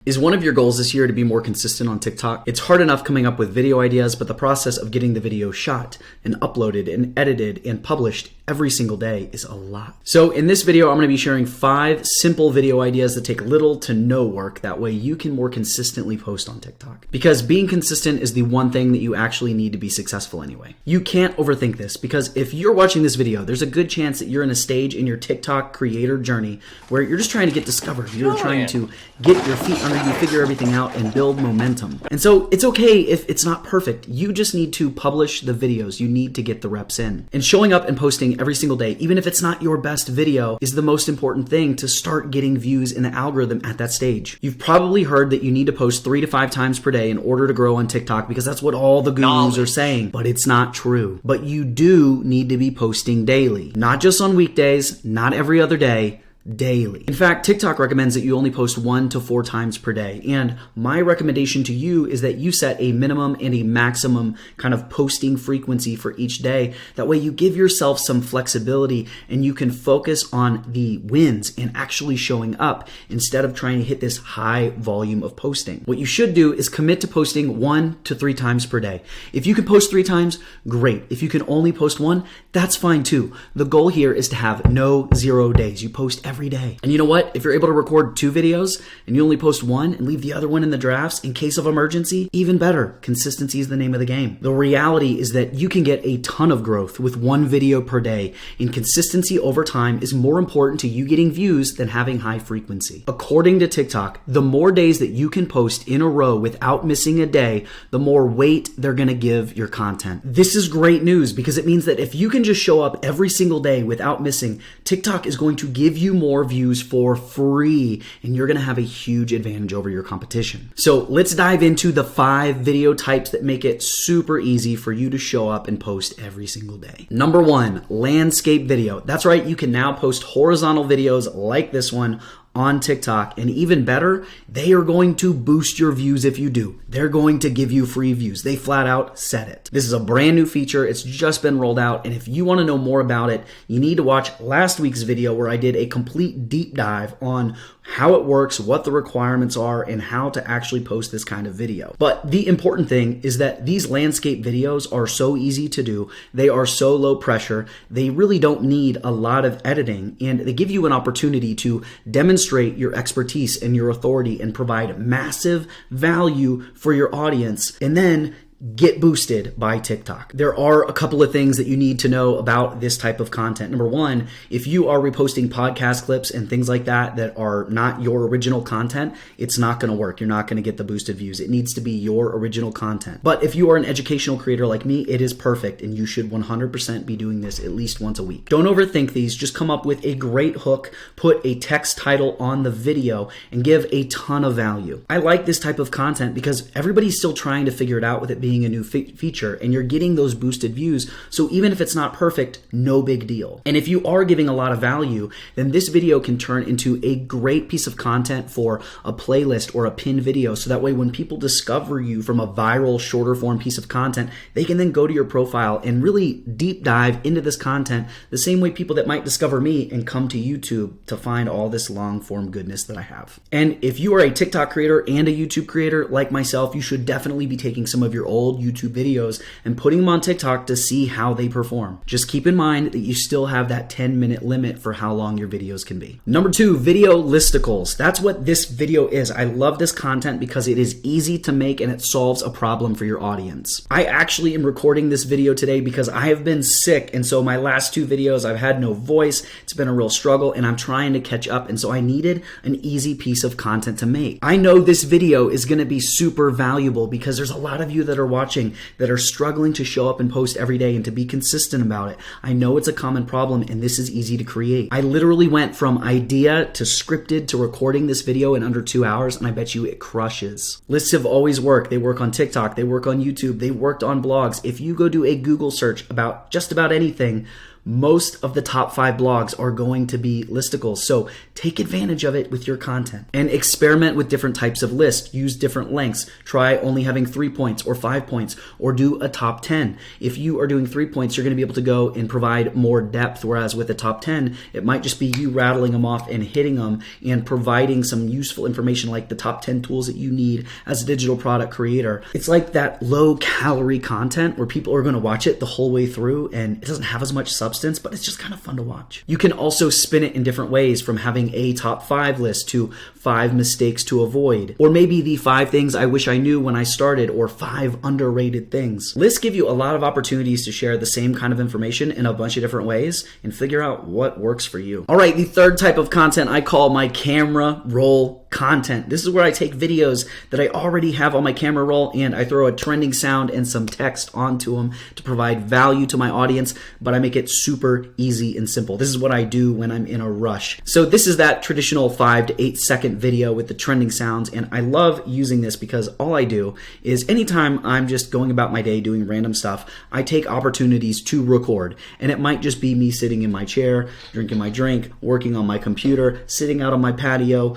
Is one of your goals this year to be more consistent on TikTok? It's hard enough coming up with video ideas, but the process of getting the video shot and uploaded and edited and published every single day is a lot. So in this video, I'm going to be sharing 5 simple video ideas that take little to no work. That way you can more consistently post on TikTok. Because being consistent is the one thing that you actually need to be successful anyway. You can't overthink this, because if you're watching this video, there's a good chance that you're in a stage in your TikTok creator journey where you're just trying to get discovered. You're trying to get your feet under you, figure everything out, and build momentum. And so it's okay if it's not perfect. You just need to publish the videos. You need to get the reps in. And showing up and posting every single day, even if it's not your best video, is the most important thing to start getting views in the algorithm at that stage. You've probably heard that you need to post 3 to 5 times per day in order to grow on TikTok, because that's what all the gurus are saying, but it's not true. But you do need to be posting daily, not just on weekdays, not every other day, daily. In fact, TikTok recommends that you only post 1 to 4 times per day. And my recommendation to you is that you set a minimum and a maximum kind of posting frequency for each day. That way you give yourself some flexibility and you can focus on the wins and actually showing up instead of trying to hit this high volume of posting. What you should do is commit to posting 1 to 3 times per day. If you can post 3 times, great. If you can only post 1, that's fine too. The goal here is to have no 0 days. You post every day. And you know what? If you're able to record 2 videos and you only post 1 and leave the other one in the drafts in case of emergency, even better. Consistency is the name of the game. The reality is that you can get a ton of growth with 1 video per day, and consistency over time is more important to you getting views than having high frequency. According to TikTok, the more days that you can post in a row without missing a day, the more weight they're going to give your content. This is great news, because it means that if you can just show up every single day without missing, TikTok is going to give you more views for free, and you're going to have a huge advantage over your competition. So let's dive into the 5 video types that make it super easy for you to show up and post every single day. Number 1, landscape video. That's right, you can now post horizontal videos like this one on TikTok, and even better, they are going to boost your views if you do. They're going to give you free views. They flat out said it. This is a brand new feature. It's just been rolled out, and if you want to know more about it, you need to watch last week's video where I did a complete deep dive on how it works, what the requirements are, and how to actually post this kind of video. But the important thing is that these landscape videos are so easy to do. They are so low pressure. They really don't need a lot of editing, and they give you an opportunity to demonstrate your expertise and your authority and provide massive value for your audience, and then get boosted by TikTok. There are a couple of things that you need to know about this type of content. Number 1, if you are reposting podcast clips and things like that that are not your original content, it's not going to work. You're not going to get the boosted views. It needs to be your original content. But if you are an educational creator like me, it is perfect, and you should 100% be doing this at least once a week. Don't overthink these. Just come up with a great hook, put a text title on the video, and give a ton of value. I like this type of content because everybody's still trying to figure it out with it being a new feature, and you're getting those boosted views. So even if it's not perfect, no big deal. And if you are giving a lot of value, then this video can turn into a great piece of content for a playlist or a pinned video. So that way when people discover you from a viral, shorter form piece of content, they can then go to your profile and really deep dive into this content the same way people that might discover me and come to YouTube to find all this long form goodness that I have. And if you are a TikTok creator and a YouTube creator like myself, you should definitely be taking some of your old YouTube videos and putting them on TikTok to see how they perform. Just keep in mind that you still have that 10-minute limit for how long your videos can be. Number 2, video listicles. That's what this video is. I love this content because it is easy to make and it solves a problem for your audience. I actually am recording this video today because I have been sick, and so my last 2 videos I've had no voice. It's been a real struggle, and I'm trying to catch up, and so I needed an easy piece of content to make. I know this video is going to be super valuable because there's a lot of you that are watching that are struggling to show up and post every day and to be consistent about it. I know it's a common problem, and this is easy to create. I literally went from idea to scripted to recording this video in under 2 hours, and I bet you it crushes. Lists have always worked. They work on TikTok, they work on YouTube, they worked on blogs. If you go do a Google search about just about anything, most of the top 5 blogs are going to be listicles. So take advantage of it with your content and experiment with different types of lists. Use different lengths. Try only having 3 points or 5 points, or do a top 10. If you are doing 3 points, you're going to be able to go and provide more depth, whereas with a top 10, it might just be you rattling them off and hitting them and providing some useful information like the top 10 tools that you need as a digital product creator. It's like that low calorie content where people are going to watch it the whole way through and it doesn't have as much substance, but it's just kind of fun to watch. You can also spin it in different ways, from having a top 5 list to 5 mistakes to avoid, or maybe the 5 things I wish I knew when I started, or 5 underrated things. Lists give you a lot of opportunities to share the same kind of information in a bunch of different ways and figure out what works for you. All right, the third type of content I call my camera roll content. This is where I take videos that I already have on my camera roll and I throw a trending sound and some text onto them to provide value to my audience, but I make it super easy and simple. This is what I do when I'm in a rush. So this is that traditional 5 to 8 second video with the trending sounds, and I love using this because all I do is anytime I'm just going about my day doing random stuff, I take opportunities to record, and it might just be me sitting in my chair, drinking my drink, working on my computer, sitting out on my patio.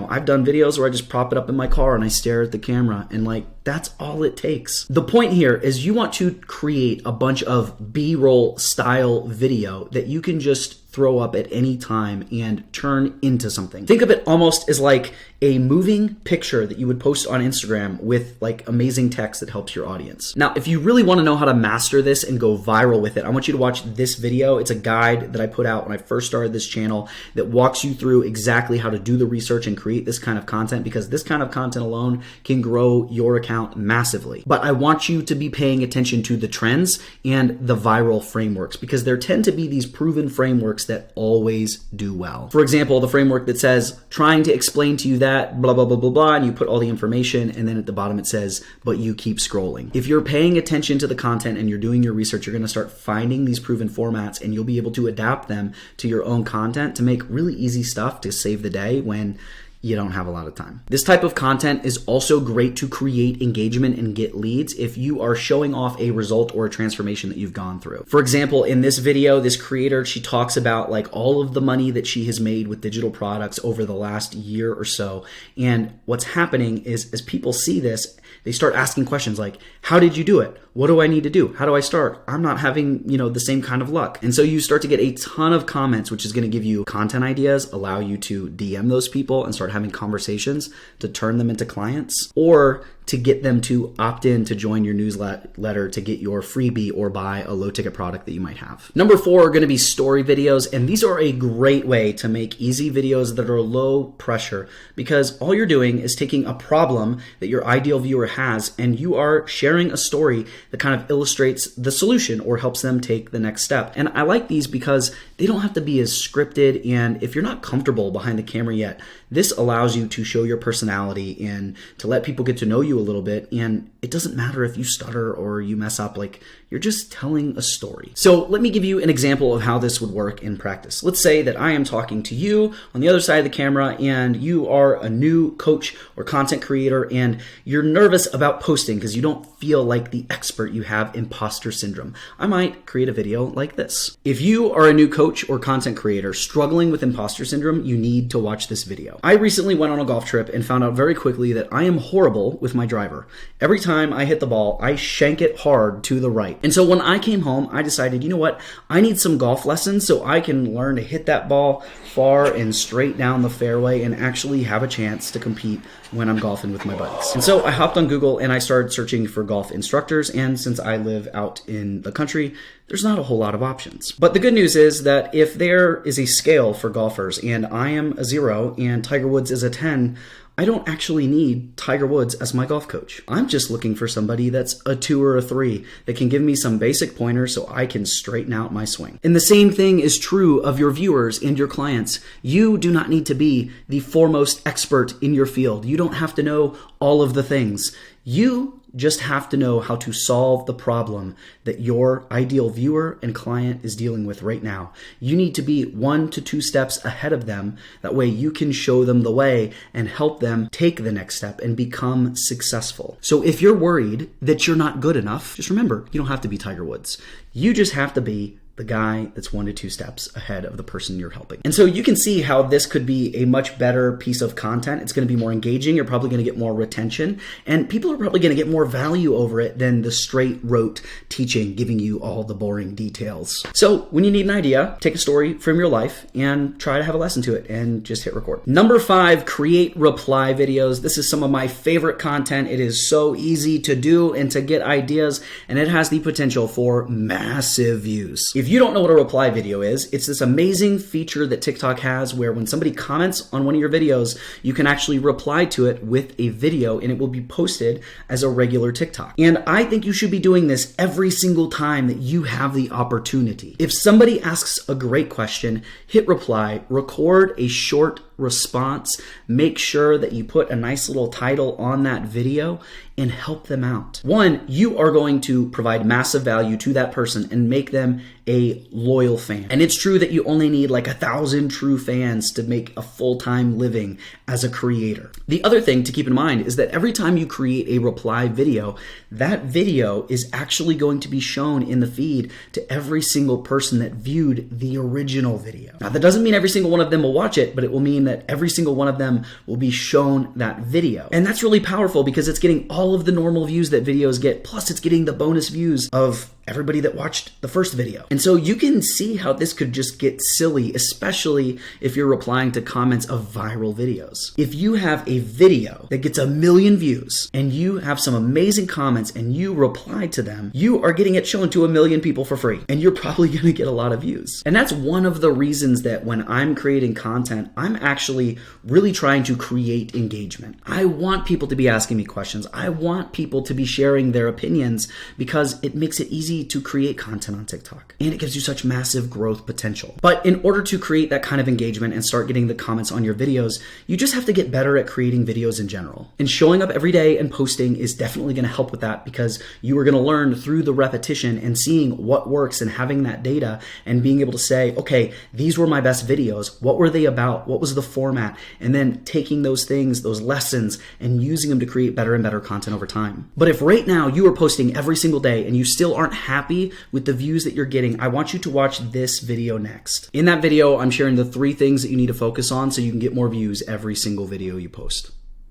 I've done videos where I just prop it up in my car and I stare at the camera, and that's all it takes. The point here is you want to create a bunch of B-roll style video that you can just throw up at any time and turn into something. Think of it almost as like a moving picture that you would post on Instagram with amazing text that helps your audience. Now, if you really want to know how to master this and go viral with it, I want you to watch this video. It's a guide that I put out when I first started this channel that walks you through exactly how to do the research and create this kind of content, because this kind of content alone can grow your account massively. But I want you to be paying attention to the trends and the viral frameworks, because there tend to be these proven frameworks that always do well. For example, the framework that says, trying to explain to you that blah, blah, blah, blah, blah, and you put all the information, and then at the bottom it says, but you keep scrolling. If you're paying attention to the content and you're doing your research, you're going to start finding these proven formats, and you'll be able to adapt them to your own content to make really easy stuff to save the day when you don't have a lot of time. This type of content is also great to create engagement and get leads if you are showing off a result or a transformation that you've gone through. For example, in this video, this creator, she talks about all of the money that she has made with digital products over the last year or so. And what's happening is as people see this, they start asking questions like, how did you do it? What do I need to do? How do I start? I'm not having, the same kind of luck. And so you start to get a ton of comments, which is going to give you content ideas, allow you to DM those people and start having conversations to turn them into clients, or to get them to opt in to join your newsletter to get your freebie or buy a low ticket product that you might have. Number 4 are going to be story videos. And these are a great way to make easy videos that are low pressure, because all you're doing is taking a problem that your ideal viewer has and you are sharing a story that kind of illustrates the solution or helps them take the next step. And I like these because they don't have to be as scripted, and if you're not comfortable behind the camera yet, this allows you to show your personality and to let people get to know you a little bit. And it doesn't matter if you stutter or you mess up, you're just telling a story. So let me give you an example of how this would work in practice. Let's say that I am talking to you on the other side of the camera and you are a new coach or content creator and you're nervous about posting because you don't feel like the expert. You have imposter syndrome. I might create a video like this. If you are a new coach or content creator struggling with imposter syndrome, you need to watch this video. I recently went on a golf trip and found out very quickly that I am horrible with my driver. Every time I hit the ball, I shank it hard to the right. And so when I came home, I decided, you know what? I need some golf lessons so I can learn to hit that ball far and straight down the fairway and actually have a chance to compete when I'm golfing with my buddies. And so I hopped on Google and I started searching for golf instructors. And since I live out in the country, there's not a whole lot of options. But the good news is that if there is a scale for golfers and I am a 0 and Tiger Woods is a 10, I don't actually need Tiger Woods as my golf coach. I'm just looking for somebody that's a 2 or a 3 that can give me some basic pointers so I can straighten out my swing. And the same thing is true of your viewers and your clients. You do not need to be the foremost expert in your field. You don't have to know all of the things. You just have to know how to solve the problem that your ideal viewer and client is dealing with right now. You need to be 1 to 2 steps ahead of them. That way you can show them the way and help them take the next step and become successful. So if you're worried that you're not good enough, just remember, you don't have to be Tiger Woods. You just have to be the guy that's 1 to 2 steps ahead of the person you're helping. And so you can see how this could be a much better piece of content. It's going to be more engaging. You're probably going to get more retention, and people are probably going to get more value over it than the straight rote teaching, giving you all the boring details. So when you need an idea, take a story from your life and try to have a lesson to it and just hit record. Number 5, create reply videos. This is some of my favorite content. It is so easy to do and to get ideas, and it has the potential for massive views. If you don't know what a reply video is, it's this amazing feature that TikTok has where when somebody comments on one of your videos, you can actually reply to it with a video and it will be posted as a regular TikTok. And I think you should be doing this every single time that you have the opportunity. If somebody asks a great question, hit reply, record a short response, make sure that you put a nice little title on that video and help them out. One, you are going to provide massive value to that person and make them a loyal fan. And it's true that you only need like 1,000 true fans to make a full-time living as a creator. The other thing to keep in mind is that every time you create a reply video, that video is actually going to be shown in the feed to every single person that viewed the original video. Now, that doesn't mean every single one of them will watch it, but it will mean that every single one of them will be shown that video. And that's really powerful because it's getting all of the normal views that videos get, plus it's getting the bonus views of everybody that watched the first video. And so you can see how this could just get silly, especially if you're replying to comments of viral videos. If you have a video that gets 1 million views and you have some amazing comments and you reply to them, you are getting it shown to 1 million people for free, and you're probably going to get a lot of views. And that's one of the reasons that when I'm creating content, I'm actually really trying to create engagement. I want people to be asking me questions. I want people to be sharing their opinions because it makes it easy to create content on TikTok, and it gives you such massive growth potential. But in order to create that kind of engagement and start getting the comments on your videos, you just have to get better at creating videos in general. And showing up every day and posting is definitely going to help with that because you are going to learn through the repetition and seeing what works and having that data and being able to say, okay, these were my best videos. What were they about? What was the format? And then taking those things, those lessons, and using them to create better and better content over time. But if right now you are posting every single day and you still aren't happy with the views that you're getting, I want you to watch this video next. In that video, I'm sharing the 3 things that you need to focus on so you can get more views every single video you post.